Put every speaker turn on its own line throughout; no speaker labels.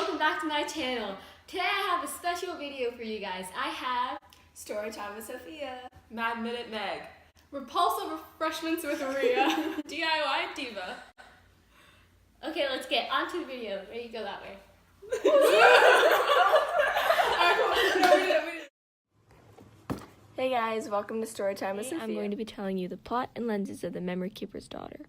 welcome back to my channel. Today I have a special video for you guys. I have
Storytime with Sophia,
Mad Minute Meg,
Repulsive Refreshments with Maria, DIY Diva.
Okay, let's get on to the video. Ready to go that way.
Hey guys, welcome to Storytime with Sophia.
I'm going to be telling you the plot and lenses of The Memory Keeper's Daughter.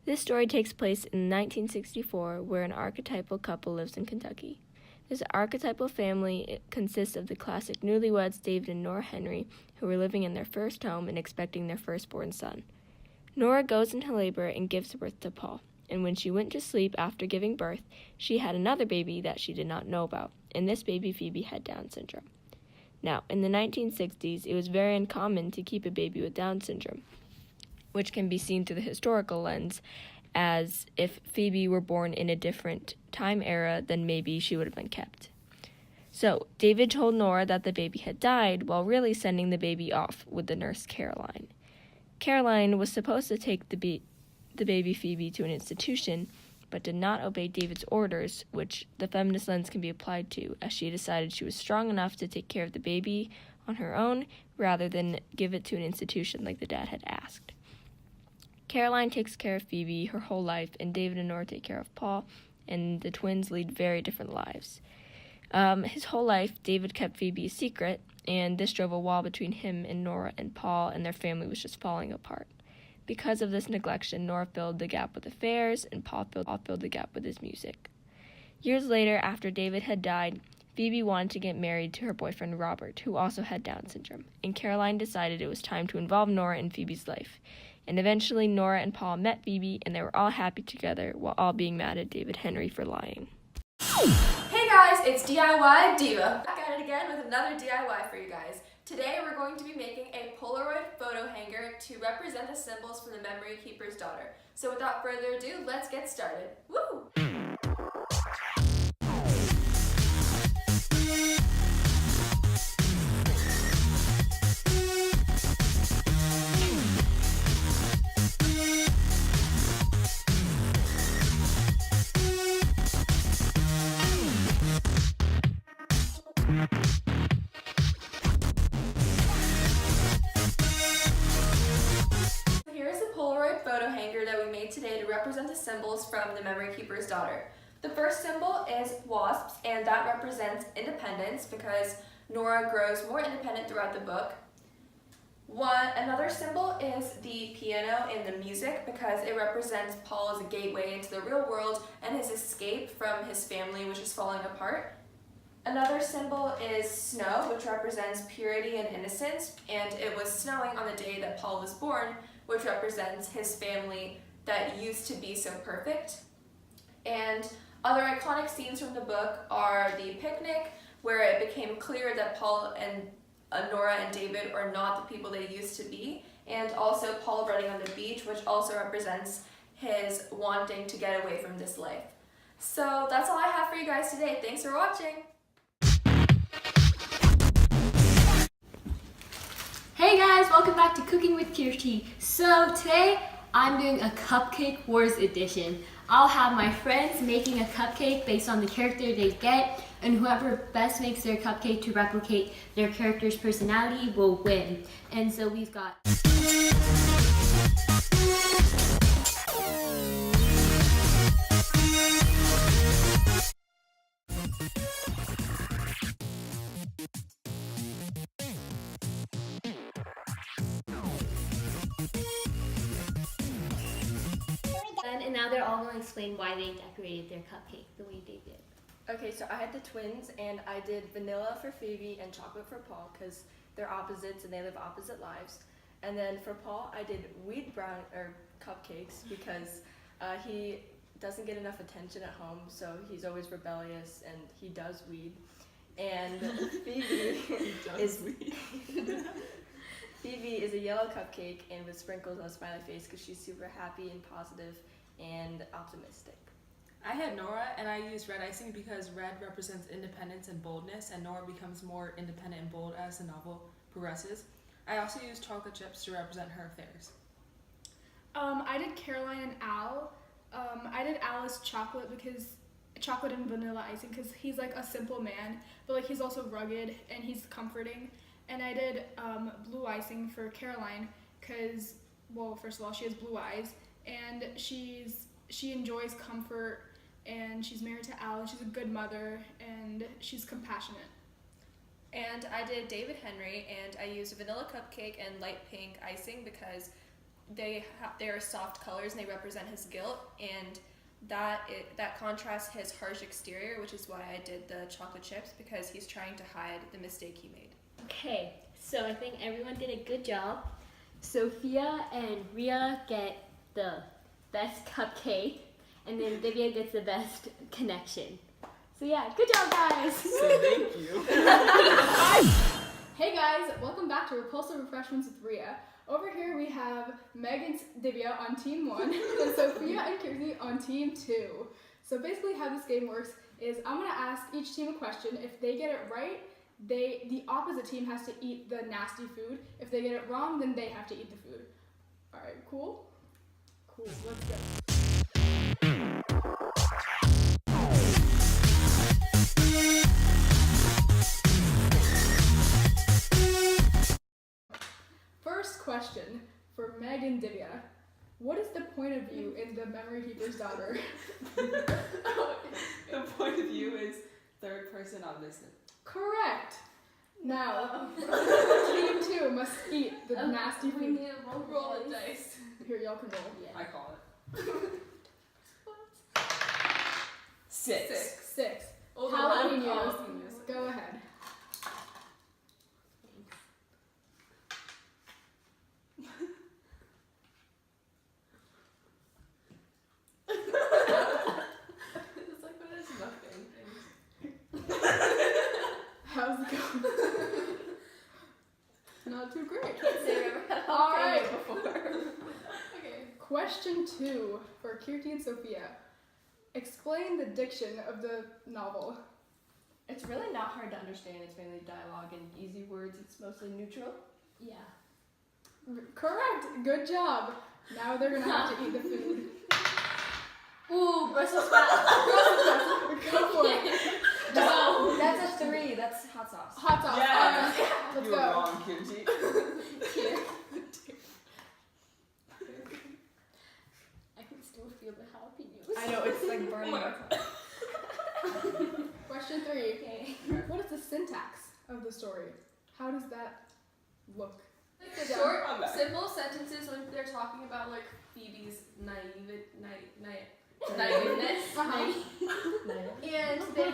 This story takes place in 1964, where an archetypal couple lives in Kentucky. This archetypal family consists of the classic newlyweds David and Nora Henry, who were living in their first home and expecting their firstborn son. Nora goes into labor and gives birth to Paul, and when she went to sleep after giving birth, she had another baby that she did not know about, and this baby Phoebe had Down syndrome. Now, in the 1960s, it was very uncommon to keep a baby with Down syndrome, which can be seen through the historical lens, as if Phoebe were born in a different time era, then maybe she would have been kept. So, David told Nora that the baby had died, while really sending the baby off with the nurse Caroline. Caroline was supposed to take the baby Phoebe to an institution, but did not obey David's orders, which the feminist lens can be applied to, as she decided she was strong enough to take care of the baby on her own, rather than give it to an institution like the dad had asked. Caroline takes care of Phoebe her whole life, and David and Nora take care of Paul, and the twins lead very different lives. His whole life, David kept Phoebe a secret, and this drove a wall between him and Nora and Paul, and their family was just falling apart. Because of this neglection, Nora filled the gap with affairs, and Paul filled the gap with his music. Years later, after David had died, Phoebe wanted to get married to her boyfriend Robert, who also had Down syndrome, and Caroline decided it was time to involve Nora in Phoebe's life. And eventually, Nora and Paul met Phoebe, and they were all happy together, while all being mad at David Henry for lying.
Hey guys, it's DIY Diva. Back at it again with another DIY for you guys. Today we're going to be making a Polaroid photo hanger to represent the symbols for the Memory Keeper's Daughter. So without further ado, let's get started. Woo! Here's the Polaroid photo hanger that we made today to represent the symbols from the Memory Keeper's Daughter. The first symbol is wasps, and that represents independence because Nora grows more independent throughout the book. Another symbol is the piano and the music because it represents Paul as a gateway into the real world and his escape from his family, which is falling apart. Another symbol is snow, which represents purity and innocence, and it was snowing on the day that Paul was born, which represents his family that used to be so perfect. And other iconic scenes from the book are the picnic, where it became clear that Paul and Nora and David are not the people they used to be, and also Paul running on the beach, which also represents his wanting to get away from this life. So that's all I have for you guys today. Thanks for watching!
Hey guys, welcome back to Cooking with Kirti. So today I'm doing a Cupcake Wars edition. I'll have my friends making a cupcake based on the character they get, and whoever best makes their cupcake to replicate their character's personality will win. And so we've got and now they're all going to explain why they decorated their cupcake the way they did.
Okay, so I had the twins, and I did vanilla for Phoebe and chocolate for Paul because they're opposites and they live opposite lives. And then for Paul, I did wheat cupcakes because he doesn't get enough attention at home, so he's always rebellious and he does weed. And Phoebe Phoebe is a yellow cupcake and with sprinkles on a smiley face because she's super happy and positive and optimistic.
I had Nora, and I used red icing because red represents independence and boldness, and Nora becomes more independent and bold as the novel progresses. I also used chocolate chips to represent her affairs.
I did Caroline and Al. I did Al as chocolate because chocolate and vanilla icing because he's like a simple man, but like he's also rugged and he's comforting. And I did blue icing for Caroline because, well, first of all, she has blue eyes and she enjoys comfort, and she's married to Al, and she's a good mother, and she's compassionate.
And I did David Henry, and I used vanilla cupcake and light pink icing because they are soft colors and they represent his guilt, and that contrasts his harsh exterior, which is why I did the chocolate chips, because he's trying to hide the mistake he made.
Okay, so I think everyone did a good job. Sophia and Ria get the best cupcake, and then Divya gets the best connection. So yeah, good job, guys.
So thank you.
Hey guys, welcome back to Repulsive Refreshments with Ria. Over here we have Meg and Divya on team 1 and Sophia and Kirti on team 2. So basically how this game works is I'm going to ask each team a question. If they get it right, the opposite team has to eat the nasty food. If they get it wrong, then they have to eat the food. Alright, cool? Cool, let's go. First question for Meg and Divya. What is the point of view in The Memory Keeper's Daughter?
The point of view is third person omniscient.
Correct. Now, team 2 must eat the nasty food.
Roll the dice.
Here, y'all can roll.
I call it. 6.
6.
Oh,
Jalapenos. Go ahead.
It's like one of those mukbang things.
How's it going? Not too great.
Can't say I've ever had a
All right.
jalapeno before. Okay.
Question 2 for Kirti and Sophia. Explain the diction of the novel.
It's really not hard to understand. It's mainly dialogue and easy words. It's mostly neutral.
Yeah.
Correct. Good job. Now they're gonna have to eat the food.
Ooh, Brussels sprouts.
Go for it.
No, that's a 3. That's hot sauce.
Hot sauce.
Yes.
Alright, let's
You were
go.
wrong, Kimchi.
I can still feel the jalapenos.
I know, it's like burning my tongue.
Question 3.
Okay.
What is the syntax of the story? How does that look?
Like the short, simple sentences when they're talking about like Phoebe's naiveness. And they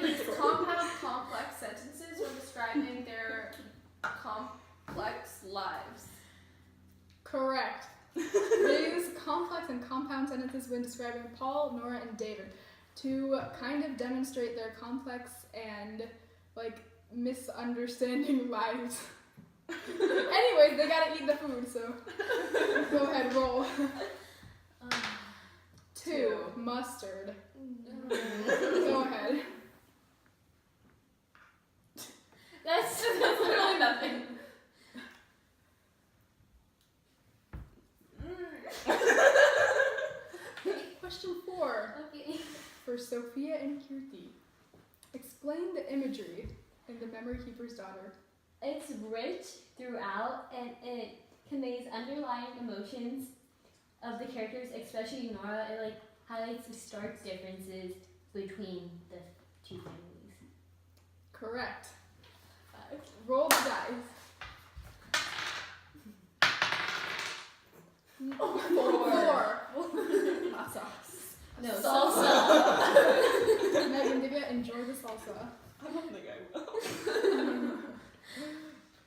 use compound complex sentences when describing their complex lives.
Correct. They use complex and compound sentences when describing Paul, Nora, and David to kind of demonstrate their complex and like misunderstanding lives. Anyways, they gotta eat the food, so go ahead, roll. 2. Mustard. Go ahead.
That's
Literally nothing.
Question 4
okay.
for Sophia and Kirti. Explain the imagery in The Memory Keeper's Daughter.
It's rich throughout, and it conveys underlying emotions of the characters, especially Nora. It like highlights the stark differences between the two families.
Correct. Roll the dice. 4.
Hot sauce.
No,
Salsa.
Meg and Divya, enjoy the salsa.
I don't think I will.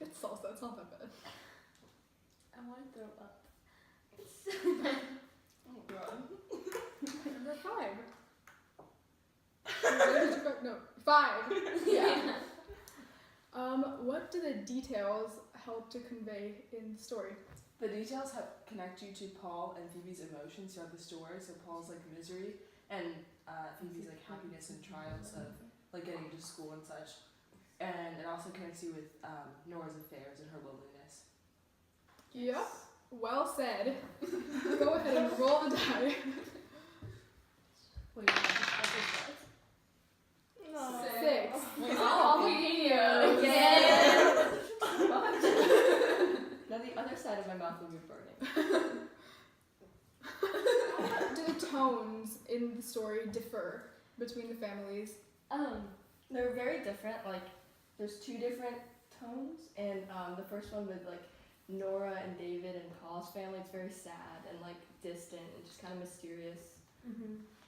It's salsa, it's not that bad.
I want to throw up.
Oh god.
Number 5. Where did you go? No, 5.
Yeah.
What do the details help to convey in the story?
The details help connect you to Paul and Phoebe's emotions throughout the story. So Paul's like misery, and Phoebe's like happiness and triumphs of like getting to school and such. And it also connects you with Nora's affairs and her loneliness.
Yep. Well said. Go ahead and roll a die.
Wait, Brussels sprouts?
story differ between the families?
They're very different. Like, there's two different tones, and the first one with like Nora and David and Paul's family, it's very sad and like distant and just kind of mysterious.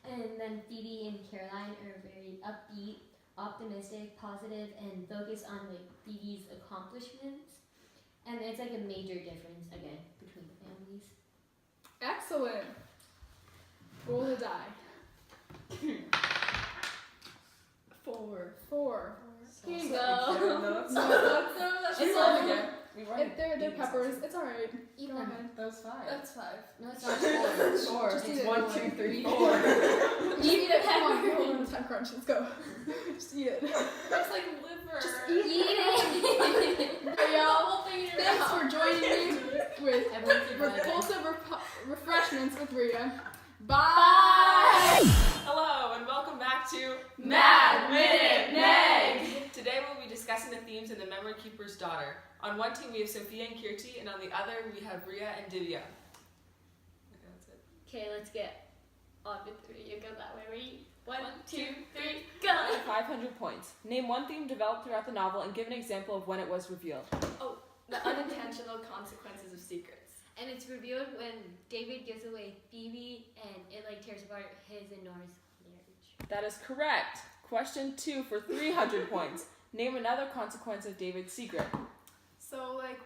And then Phoebe and Caroline are very upbeat, optimistic, positive, and focus on like Phoebe's accomplishments. And it's like a major difference again between the families.
Excellent. Roll the die.
4.
4.
Here you
So,
go.
no, it's
No,
not.
that's
It's
fine.
all again. We've already
They're
eaten
peppers.
some.
It's alright.
Eat
Go
them.
ahead.
That was 5.
That's 5.
No, it's not 4.
Sure.
Just eat
It's
it.
1, 2, 3, 4.
Eat the
Come on,
pepper.
you're holding the time crunch. Let's go. Just eat it.
It's like liver.
Just eat
Eat it.
Hey, y'all. Thanks for joining me with
Everyone's
repulsive refreshments with Rita. Bye.
Bye.
Hello and welcome back to
Mad Minute Meg.
Today we'll be discussing the themes in The Memory Keeper's Daughter. On one team we have Sophia and Kirti, and on the other we have Ria and Divya. Okay, that's it.
Okay, let's get on with the video. Go that way. Ready? 1, 2, 3,
I
go.
have 500 points. Name one theme developed throughout the novel and give an example of when it was revealed.
The unintentional consequences of secrets.
And it's revealed when David gives away Phoebe and it like tears apart his and Nora's marriage.
That is correct. Question 2 for 300 points. Name another consequence of David's secret.
So like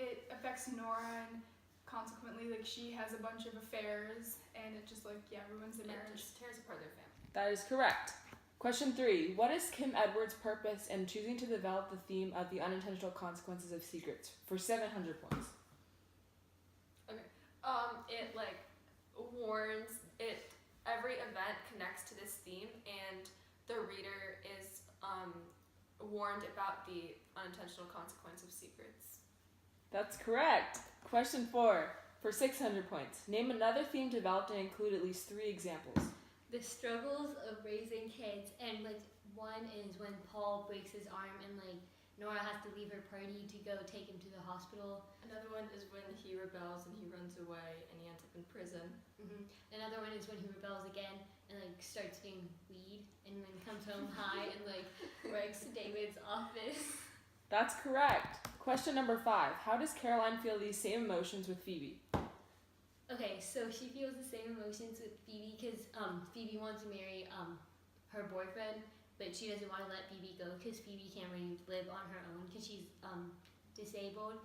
it affects Nora and consequently like she has a bunch of affairs and it just like ruins the marriage.
It just tears apart their family.
That is correct. Question 3. What is Kim Edwards' purpose in choosing to develop the theme of the unintentional consequences of secrets for 700 points?
It like warns it. Every event connects to this theme, and the reader is warned about the unintentional consequence of secrets.
That's correct. Question 4 for 600 points. Name another theme developed and include at least 3 examples.
The struggles of raising kids, and like one is when Paul breaks his arm and like Nora has to leave her party to go take him to the hospital.
Another one is when he rebels and he runs away and he ends up in prison.
Another one is when he rebels again and like starts doing weed and then comes home high and like wrecks David's office.
That's correct. Question number 5. How does Caroline feel these same emotions with Phoebe?
Okay, so she feels the same emotions with Phoebe because Phoebe wants to marry her boyfriend, but she doesn't want to let Phoebe go because Phoebe can't really live on her own because she's disabled,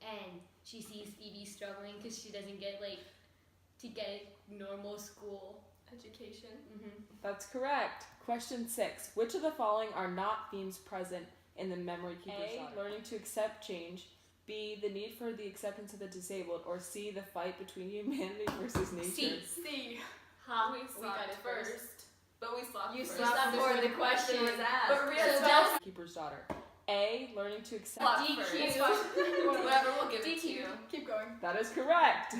and she sees Phoebe struggling because she doesn't get like to get a normal school
Education.
That's correct. Question 6. Which of the following are not themes present in The Memory Keeper's Daughter? A. Learning to accept change. B. The need for the acceptance of the disabled. Or C. The fight between humanity versus nature.
C.
Ha.
We slapped
got it
first. But we slapped
You
first.
slapped before the question was asked.
But Ria
So
slapped
Keeper's Daughter. A. Learning to accept.
first.
DQ.
It's fine. Whatever, we'll give it to
DQ.
you.
Keep going.
That is correct.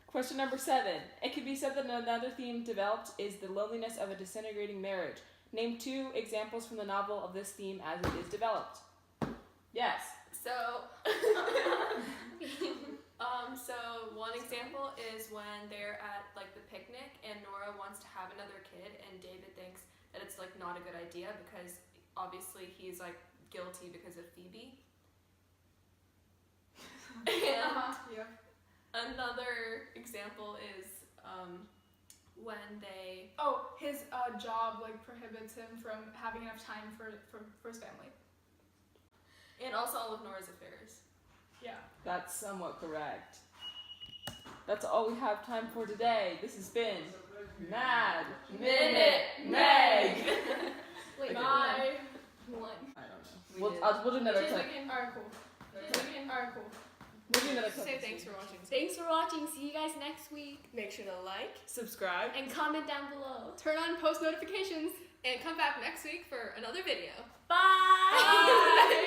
Question number 7. It could be said that another theme developed is the loneliness of a disintegrating marriage. Name 2 examples from the novel of this theme as it is developed. Yes.
So, so one example is when they're at like the picnic and Nora wants to have another kid and David thinks that it's like not a good idea because obviously he's like guilty because of Phoebe. And
Yeah.
another example is when they
Oh, his job like prohibits him from having enough time for his family.
and also all of Nora's affairs.
Yeah.
That's somewhat correct. That's all we have time for today. This has been Mad Minute Meg.
Wait,
Okay.
Bye.
one.
I don't know. We'll do another clip.
Alright, cool. Alright, cool.
We'll do another clip.
Say thanks for watching.
Thanks for watching. See you guys next week.
Make sure to like
Subscribe.
And comment down below.
Turn on post notifications.
and come back next week for another video.
Bye.
Bye.